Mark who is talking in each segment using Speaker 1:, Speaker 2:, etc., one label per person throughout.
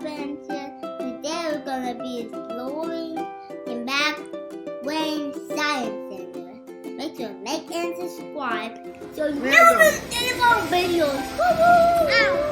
Speaker 1: adventure. Today we're gonna be exploring the McWane Science Center. Make sure to like and subscribe so you never miss any more videos. Ow.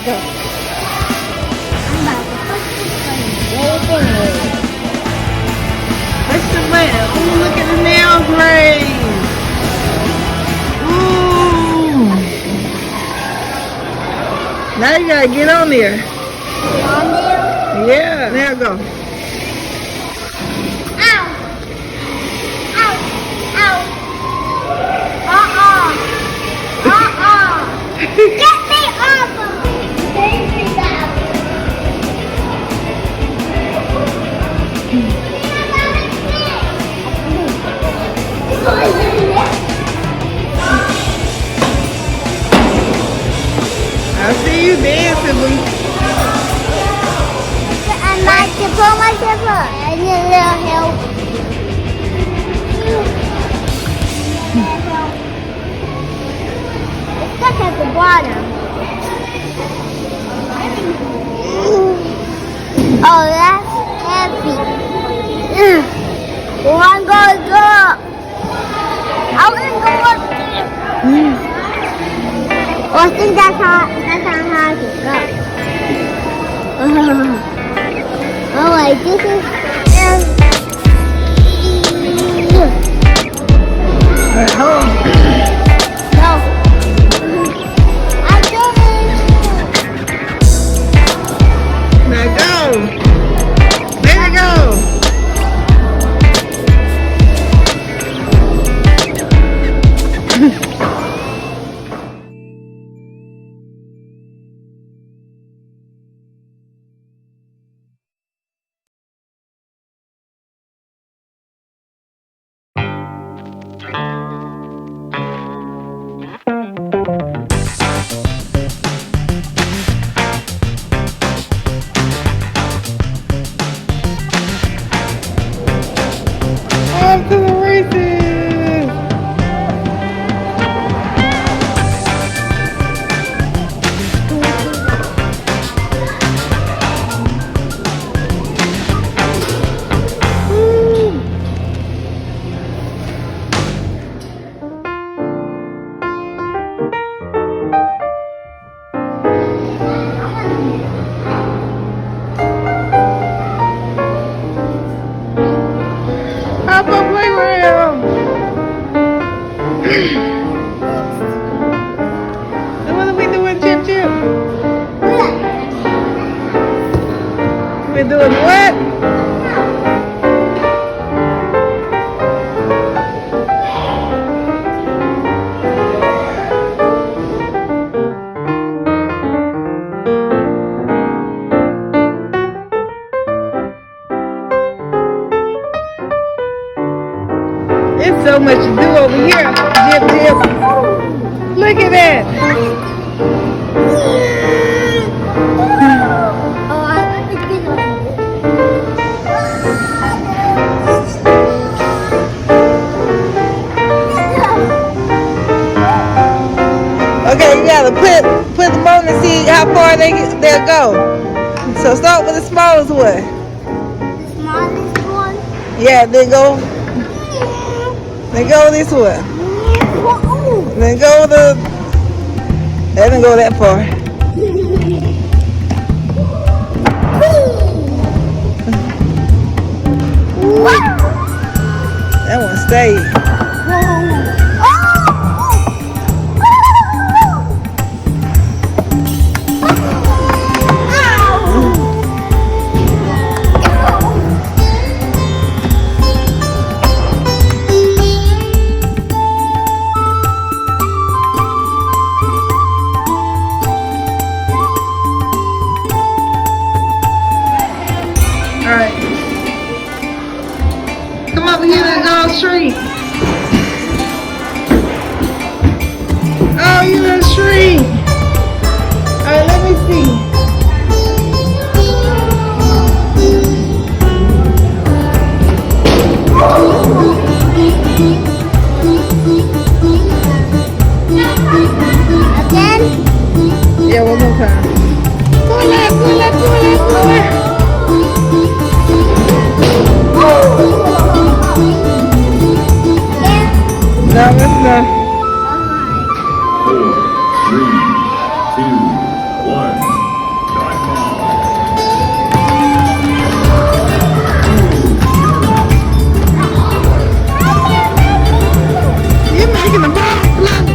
Speaker 1: Go. I'm about to push this thing.
Speaker 2: Push the button. Ooh, look at the nail grade. Ooh. Now you gotta get on there.
Speaker 1: On there?
Speaker 2: Yeah, there you go.
Speaker 1: Ow! Ow! Ow! Get me off of me! Baby, that.
Speaker 2: I see you dancing, Lee.
Speaker 1: I'd like to pull my zipper. I need a little help. It's stuck at the bottom. Oh, that's heavy. One goes up. I want to go up there. Oh, I think that's how to go. Oh, wait, this is...
Speaker 2: Right home.
Speaker 1: No. I did
Speaker 2: Now go. There you go. On to the races. Hop up playground. And what are we doing, Jipjip? We're doing what? It's so much to do over here, Jipjip. Look at that.
Speaker 1: Oh, I want to get on
Speaker 2: Okay, you gotta put them on and see how far they'll go. So start with the smallest one.
Speaker 1: the smallest one.
Speaker 2: Yeah, then go this way. Then go They didn't go that far. That one stayed. time. Pull it, pull it, pull it, pull it. No, it's not.
Speaker 3: 4, 3, 2, 1. Time off.
Speaker 2: You're making the ball float.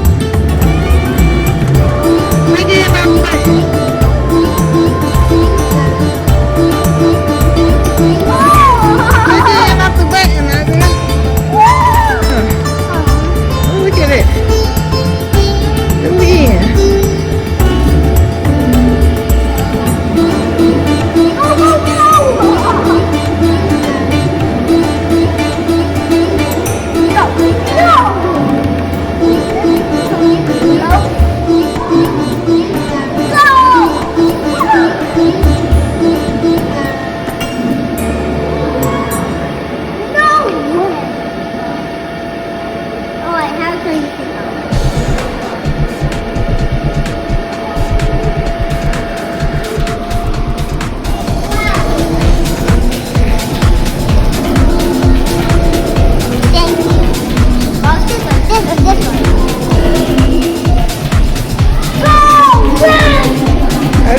Speaker 2: Make it about way. Make it about the button, I think. Look at it. Zoom in.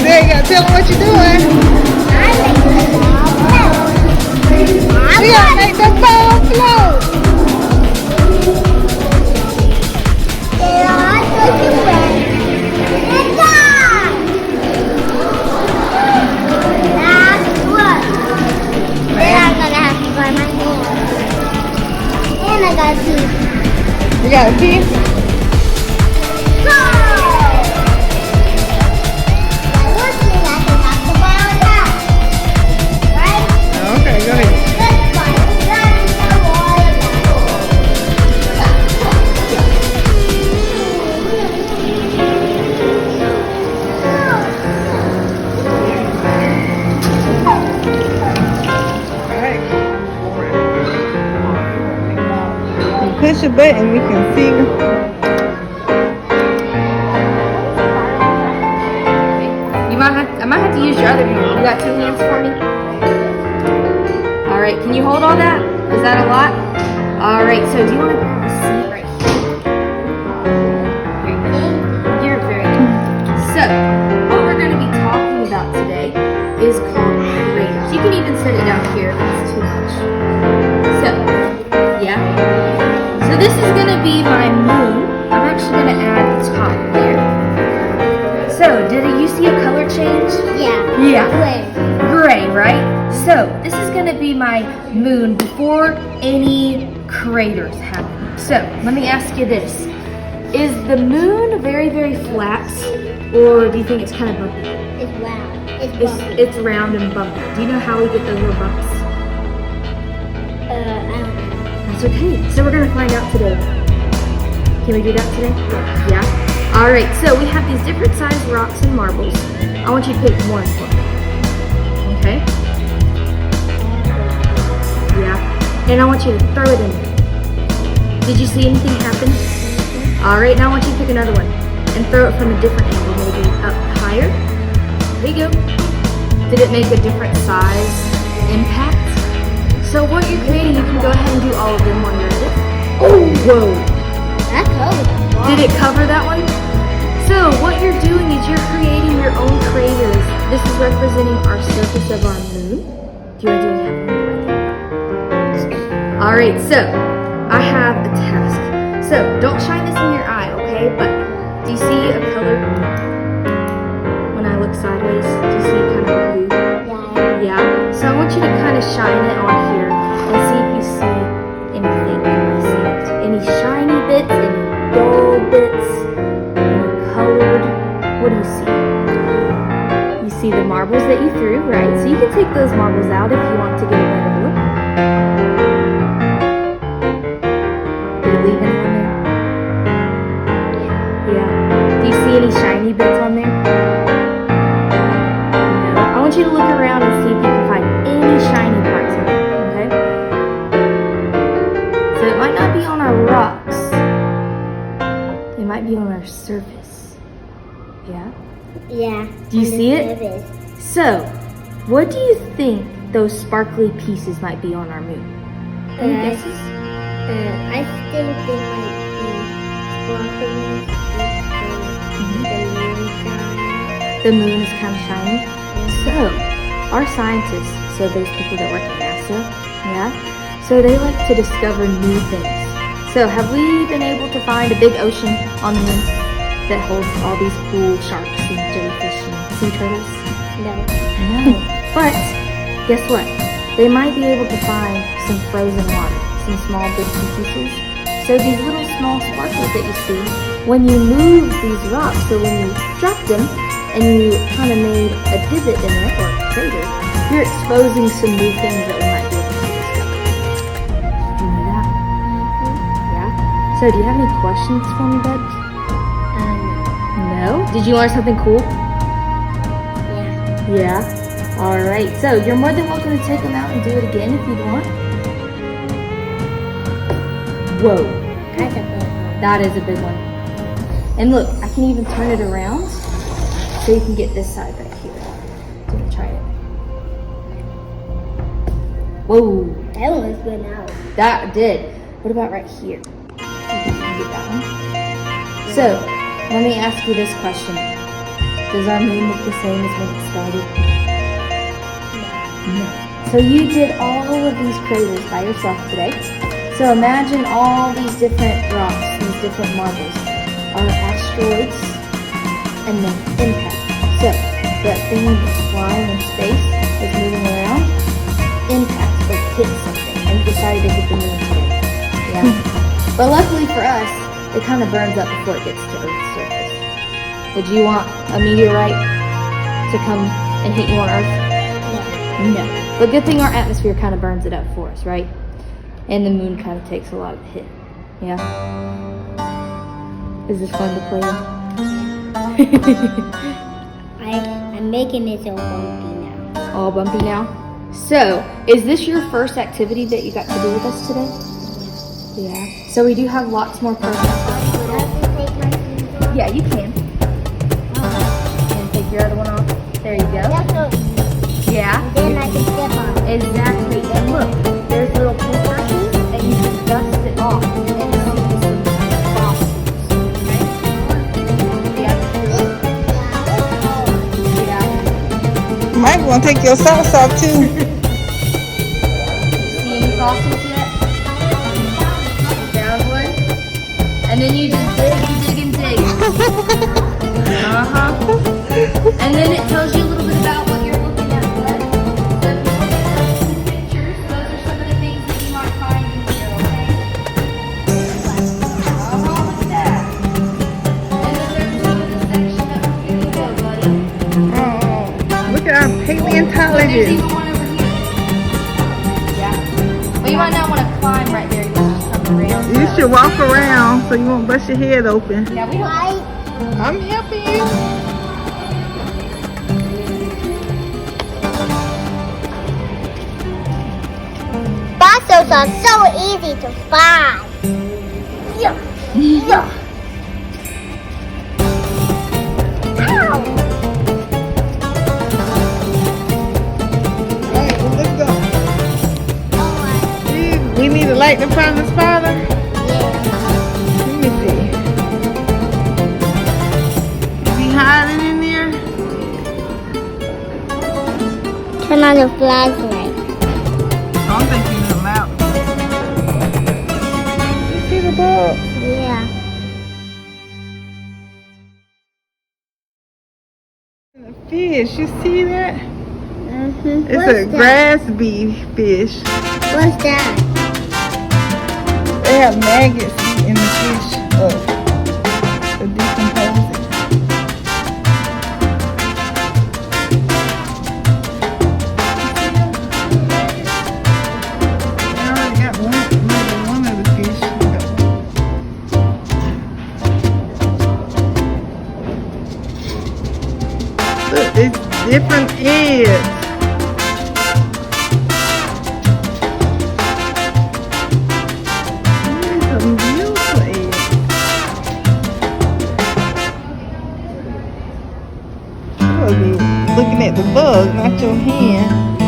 Speaker 2: There you go. Tell them what you're doing. We gotta make the ball float. You got a key? Okay, go ahead. Alright. You push a button, we can see.
Speaker 4: I might have to use your other hand. You got 2 hands for me? Alright, can you hold all that? Is that a lot? Alright, so do you want to grab a seat right here? You're very good. So, what we're going to be talking about today is called craters. You can even set it down here if it's too much. So, yeah. So this is going to be my moon. I'm actually going to add the top there. So, did you see a color change?
Speaker 1: Yeah.
Speaker 4: Gray, right? So, this is going to be my moon before any craters happen. So, let me ask you this. Is the moon very, very flat, or do you think it's kind of bumpy?
Speaker 1: It's round. It's bumpy.
Speaker 4: It's round and bumpy. Do you know how we get those little bumps?
Speaker 1: I don't know.
Speaker 4: That's okay. So, we're going to find out today. Can we do that today? Yeah? Alright, so we have these different sized rocks and marbles. I want you to pick one for me. Okay? Yeah. And I want you to throw it in there. Did you see anything happen? Alright, now I want you to pick another one and throw it from a different angle, maybe up higher. There you go. Did it make a different size impact? So what you're creating, you can go ahead and do all of them while you're at it. Oh, whoa.
Speaker 1: That covered.
Speaker 4: Did it cover that one? So what you're doing is you're creating your own craters. This is representing our surface of our moon. Do you want to do anything? Alright, so I have a task. So don't shine this in your eye, okay? But do you see a color? When I look sideways, do you see kind of blue?
Speaker 1: Yeah.
Speaker 4: Yeah. So I want you to kind of shine it on here and see if you see anything when I see it. Any shiny bits, any dull bits, any colored. What do you see? You see the marbles that you threw, right? So you can take those marbles out if you want to get a better look. Did it leave any on there? Yeah. Do you see any shiny bits on there? No. I want you to look around and see if you can find any shiny parts in there, okay? So it might not be on our rocks. It might be on our surface. Yeah?
Speaker 1: Yeah.
Speaker 4: Do you see it?
Speaker 1: Surface.
Speaker 4: So, what do you think those sparkly pieces might be on our moon? Any guesses?
Speaker 1: I think they might be sparkling.
Speaker 4: The moon is kind of shiny. So, our scientists, so those people that work at NASA, yeah, so they like to discover new things. So, have we been able to find a big ocean on the moon that holds all these cool sharks and jellyfish and sea turtles?
Speaker 1: No.
Speaker 4: No. But, guess what? They might be able to find some frozen water, some small bits and pieces. So these little small sparkles that you see, when you move these rocks, so when you drop them and you kind of made a divot in it or a crater, you're exposing some new things that we might be able to discover. Do you know that? Yeah? So do you have any questions for me, bud? No? Did you learn something cool?
Speaker 1: Yeah.
Speaker 4: Yeah? Alright, so you're more than welcome to take them out and do it again if you'd want. Whoa.
Speaker 1: That's a big one.
Speaker 4: That is a big one. And look, I can even turn it around so you can get this side right here. So you can try it. Whoa,
Speaker 1: That one was good now.
Speaker 4: that did. What about right here? You can get that one. So, let me ask you this question. Does our moon look the same as when it started? No. So you did all of these craters by yourself today. So imagine all these different rocks, these different marbles are asteroids and then impact. So that thing that's flying in space is moving around, impacts or hits something and decided to hit the moon today. Yeah. But luckily for us, it kind of burns up before it gets to Earth's surface. Would you want a meteorite to come and hit you on Earth? No. But good thing our atmosphere kind of burns it up for us, right? And the moon kind of takes a lot of the hit. Yeah? Is this fun to play in?
Speaker 1: I'm making it so bumpy now.
Speaker 4: All bumpy now? So, is this your first activity that you got to do with us today? Yeah. So we do have lots more programs.
Speaker 1: I have to take my shoes off.
Speaker 4: Yeah, you can. And take your other one off. There you go.
Speaker 1: That's so easy.
Speaker 4: Yeah.
Speaker 1: Then I can step on it.
Speaker 4: Exactly. And look, there's little paintbrushes, and you can dust it off and see some fossils. Okay? Yeah.
Speaker 2: Might want to take your socks off too.
Speaker 4: See any fossils yet? Found one? And then you just dig and dig and dig. Uh-huh. And then it tells you a little bit about what you're looking at, bud. So if you look at those two pictures, those are some of the things that you might find in here, okay? Uh-huh, look at that. And then there's another section up here. Go, buddy.
Speaker 2: Oh, look at our
Speaker 4: Look, there's
Speaker 2: paleontologist.
Speaker 4: even one over here. Yeah. But you might not want to climb right there. You just come around.
Speaker 2: You should walk around so you won't bust your head open.
Speaker 4: Yeah, we don't.
Speaker 2: I'm helping you.
Speaker 1: Fossils are so easy to find. Yeah. Yeah. Ow.
Speaker 2: Alright, well, let's go.
Speaker 1: Oh,
Speaker 2: We need a light to find the spider.
Speaker 1: yeah.
Speaker 2: Let me see. Is he hiding in there?
Speaker 1: Turn on the flashlight.
Speaker 2: I don't think he's allowed. You see the bug?
Speaker 1: Yeah.
Speaker 2: The fish, you see that?
Speaker 1: Mm-hmm.
Speaker 2: It's a grass bee fish.
Speaker 1: What's that?
Speaker 2: They have maggots in the fish. To decompose it. I already got one of the fish. Look, it's different eggs. Some beautiful eggs. supposed to be looking at the bug, not your hand.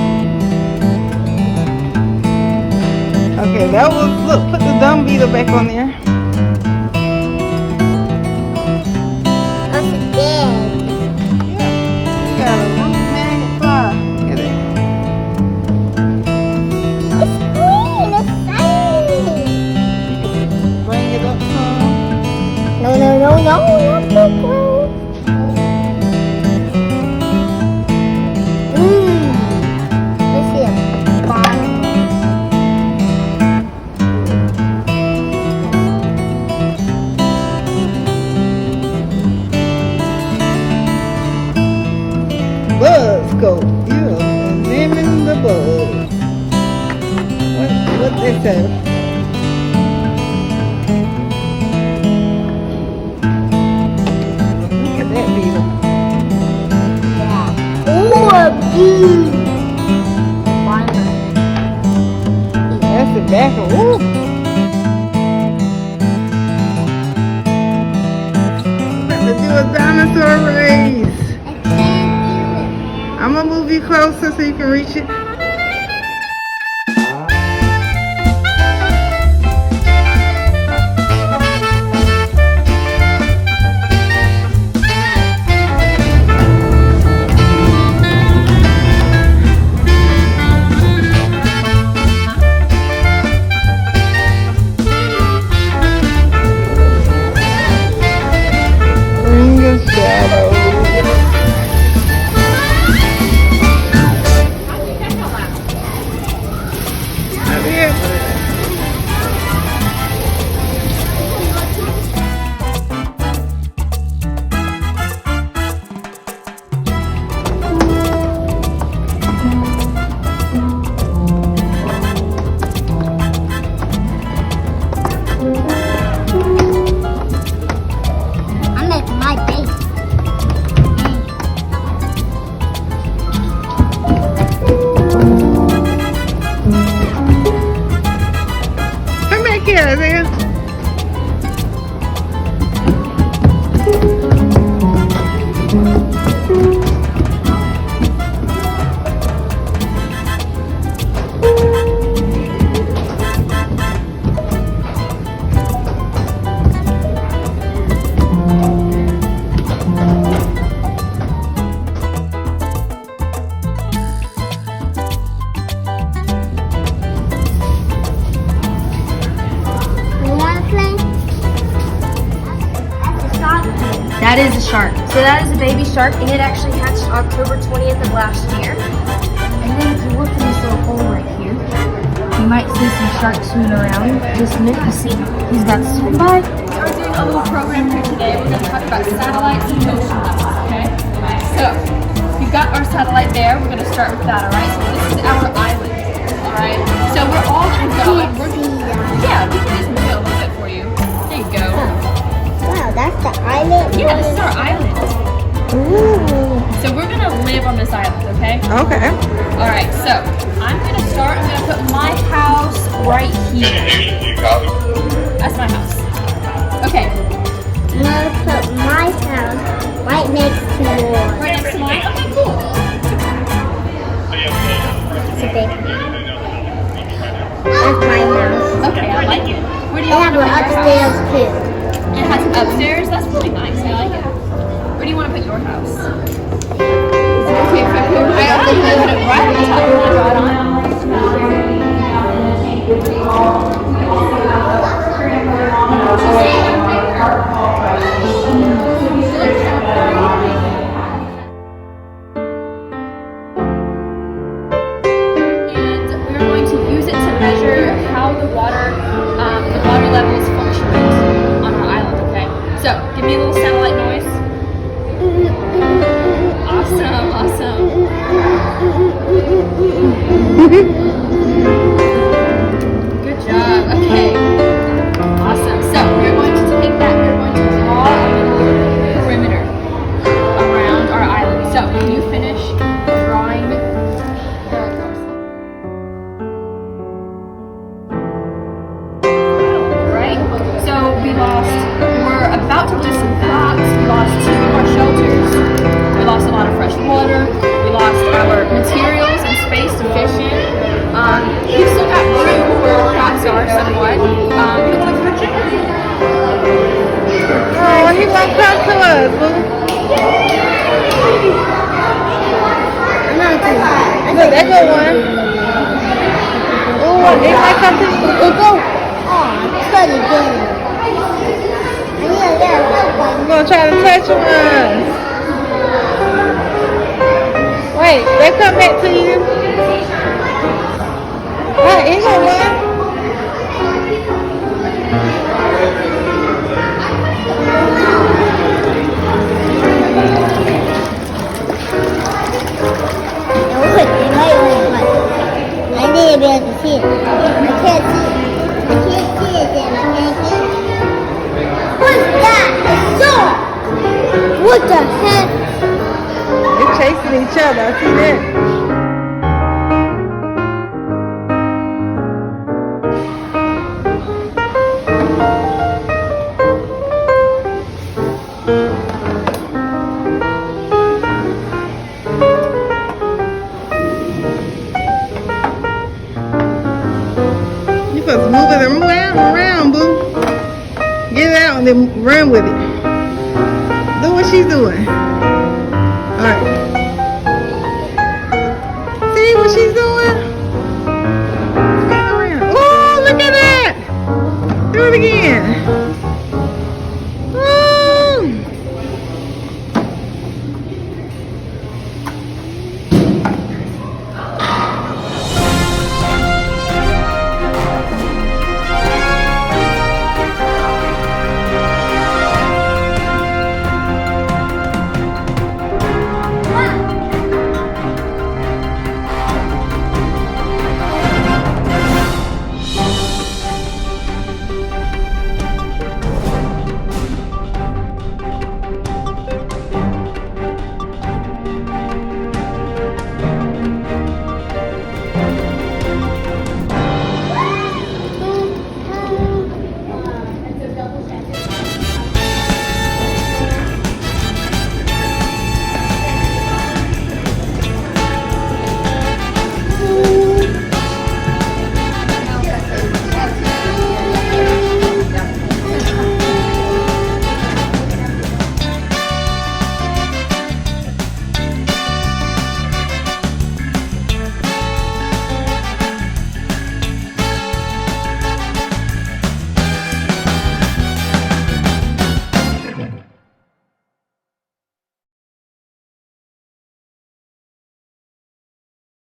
Speaker 2: Okay, that was, look, put the dung beetle back on there.
Speaker 1: That's a dead.
Speaker 2: Yeah, you got a little magnet fly. Look at it.
Speaker 1: It's green. It's shiny.
Speaker 2: Bring it up some.
Speaker 1: No, not the green. Let's see a bottom.
Speaker 2: Bugs go. Yeah, examine the bug. What they say? Look at that beetle.
Speaker 1: Oh, a bee.
Speaker 2: That's the back of. Ooh. About to do a dinosaur race. I'm gonna move you closer so you can reach it. Bring a shadow.
Speaker 1: I'm at my base.
Speaker 2: Come back here, Isaiah.
Speaker 1: You want to play? That's a shark.
Speaker 4: That is a shark. So that is a baby shark, and it actually hatched October 20th of last year. And then if you look in this little hole right here, you might see some sharks swimming around. Just a minute, you see he's about to swim by.
Speaker 5: We're doing a little program here today. We're going to talk about satellites and motion levels, okay? So, we've got our satellite there. We're going to start with that, all right? So this is our island, all right? So we're all going to go. And yeah, we can just move it a little bit for you. There you go.
Speaker 1: Wow, that's the island.
Speaker 5: Yeah, this is our island.
Speaker 1: Ooh.
Speaker 5: So we're going to live on this island, okay?
Speaker 2: Okay.
Speaker 5: All right, so I'm going to start. I'm going to put my house right here. That's my house. Okay,
Speaker 1: I'm gonna put my house right next to yours.
Speaker 5: right next to mine. Okay, cool.
Speaker 1: It's a big house. That's my house.
Speaker 5: Okay, I like it. Where do
Speaker 1: They
Speaker 5: you
Speaker 1: have
Speaker 5: want to
Speaker 1: an
Speaker 5: put your
Speaker 1: upstairs
Speaker 5: house?
Speaker 1: too.
Speaker 5: It has an upstairs. That's really nice. I like it. Where do you want to put your house? Okay, if I put it right on, you can put it right on top. You want to draw it on? And we're going to use it to measure how the water level is fluctuating on our island. Okay. So give me a little satellite noise. Awesome, awesome. Good job. Okay. Awesome. So we're going to take that. We're going to draw a little perimeter around our island. So can you finish drawing the right? So we're about to lose some crops. We lost 2 of our shelters. We lost a lot of fresh
Speaker 2: There go one. Oh, it might come to you.
Speaker 1: It goes on. Study game.
Speaker 2: I'm gonna try to touch one. Wait, they come back to you. Alright, here go one.
Speaker 1: I need to be able to see it. I can't see it. I can't see it then. I can't see it. What's that? Shark! What the heck?
Speaker 2: They're chasing each other. I see that. You supposed to move it around, boo. Get it out and then run with it. Do what she's doing. All right.